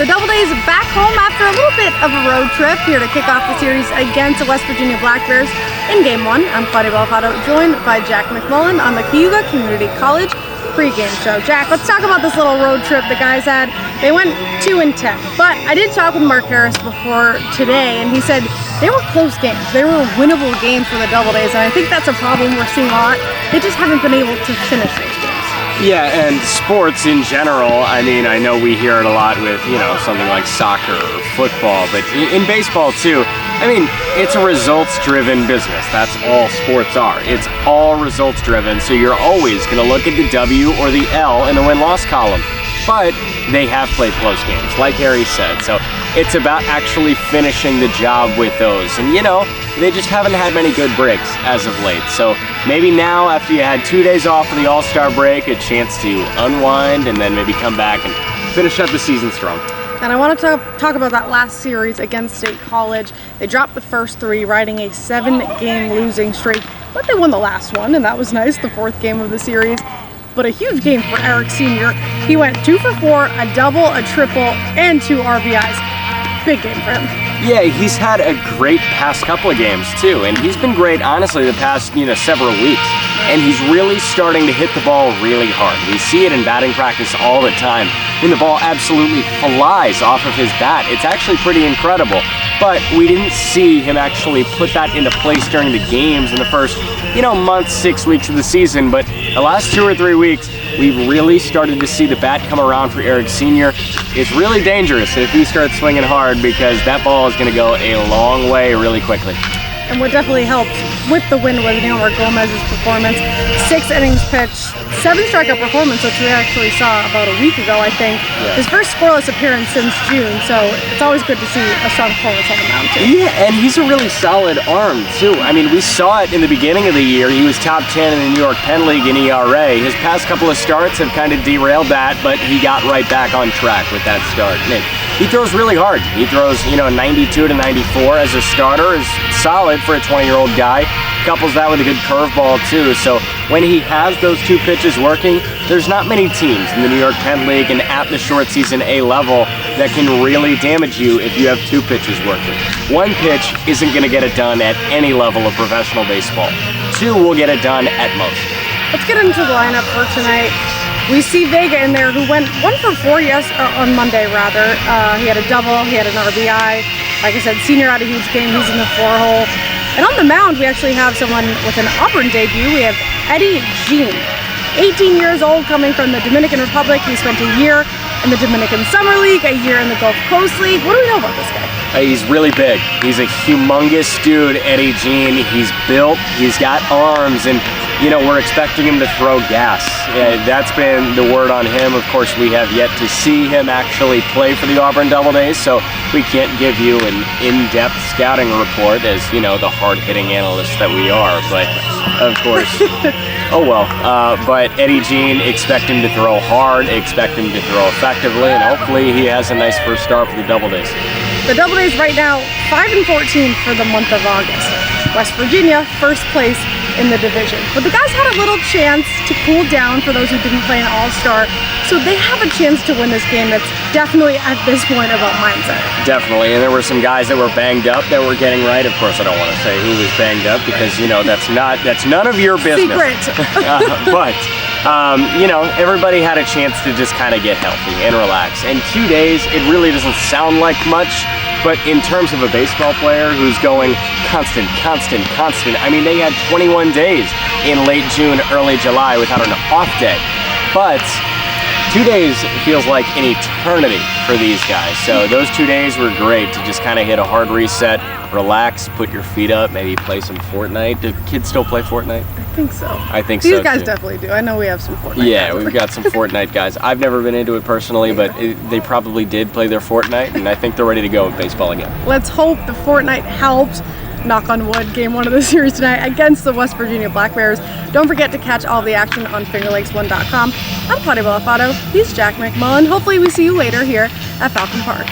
The Doubledays back home after a little bit of a road trip here to kick off the series against the West Virginia Black Bears in Game 1. I'm Claudia Belfato, joined by Jack McMullen on the Cayuga Community College pregame show. Jack, let's talk about this little road trip the guys had. They went 2-10, but I did talk with Mark Harris before today, and he said they were close games. They were winnable games for the Doubledays, and I think that's a problem we're seeing a lot. They just haven't been able to finish those games. Yeah, and sports in general, I mean, I know we hear it a lot with, something like soccer or football, but in baseball too, I mean, it's a results-driven business. That's all sports are. It's all results-driven, so you're always going to look at the W or the L in the win-loss column. But they have played close games, like Harry said, so it's about actually finishing the job with those. And they just haven't had many good breaks as of late. So maybe now, after you had 2 days off for the All-Star break, a chance to unwind and then maybe come back and finish up the season strong. And I want to talk about that last series against State College. They dropped the first 3, riding a 7-game losing streak, but they won the last one, and that was nice, the 4th game of the series. But a huge game for Eric Sr. He went 2 for 4, a double, a triple, and 2 RBIs. Big game for him. Yeah, he's had a great past couple of games too, and he's been great, honestly, the past, several weeks. And he's really starting to hit the ball really hard. We see it in batting practice all the time. When the ball absolutely flies off of his bat, it's actually pretty incredible. But we didn't see him actually put that into place during the games in the first, month, 6 weeks of the season. But the last 2 or 3 weeks, we've really started to see the bat come around for Eric Sr. It's really dangerous if he starts swinging hard, because that ball is going to go a long way really quickly. And what definitely helped with the win was Neymar Gomez's performance. 6 innings pitched, 7 strikeout performance, which we actually saw about a week ago, I think. Yeah. His first scoreless appearance since June, so it's always good to see a strong performance on the mound, too. Yeah, and he's a really solid arm, too. I mean, we saw it in the beginning of the year. He was top 10 in the New York Penn League in ERA. His past couple of starts have kind of derailed that, but he got right back on track with that start. And he throws really hard. He throws, 92 to 94 as a starter is solid for a 20-year-old guy. Couples that with a good curveball too. So when he has those 2 pitches working, there's not many teams in the New York Penn League and at the short season A level that can really damage you if you have 2 pitches working. 1 pitch isn't going to get it done at any level of professional baseball. 2 will get it done at most. Let's get into the lineup for tonight. We see Vega in there, who went 1 for 4 on Monday, rather. He had a double, he had an RBI. Like I said, Senior had a huge game, he's in the 4-hole. And on the mound, we actually have someone with an Auburn debut. We have Eddie Jean, 18 years old, coming from the Dominican Republic. He spent a year in the Dominican Summer League, a year in the Gulf Coast League. What do we know about this guy? He's really big. He's a humongous dude, Eddie Jean. He's built, he's got arms, and we're expecting him to throw gas. That's been the word on him. Of course, we have yet to see him actually play for the Auburn Doubledays, so we can't give you an in-depth scouting report as, the hard-hitting analysts that we are. But, of course, but Eddie Jean, expect him to throw hard, expect him to throw effectively, and hopefully he has a nice first start for the Doubledays. The Doubledays right now, 5-14 for the month of August. West Virginia, first place in the division. But the guys had a little chance to cool down for those who didn't play an All-Star, so they have a chance to win this game. That's definitely, at this point, about mindset. Definitely, and there were some guys that were banged up that were getting right. Of course, I don't want to say who was banged up, because, that's none of your business. Secret. But everybody had a chance to just kind of get healthy and relax. And 2 days, it really doesn't sound like much, but in terms of a baseball player who's going constant, I mean, they had 21 days in late June, early July without an off day. But 2 days feels like an eternity for these guys. So those 2 days were great to just kind of hit a hard reset, relax, put your feet up, maybe play some Fortnite. Do kids still play Fortnite? I think so. I think so, These guys too. Definitely do. I know we have some Fortnite Yeah, guys. we've got some Fortnite guys. I've never been into it personally, but they probably did play their Fortnite, and I think they're ready to go with baseball again. Let's hope the Fortnite helps. Knock on wood, game 1 of the series tonight against the West Virginia Black Bears. Don't forget to catch all the action on FingerLakes1.com. I'm Claudia Belfato. He's Jack McMullen. Hopefully we see you later here at Falcon Park.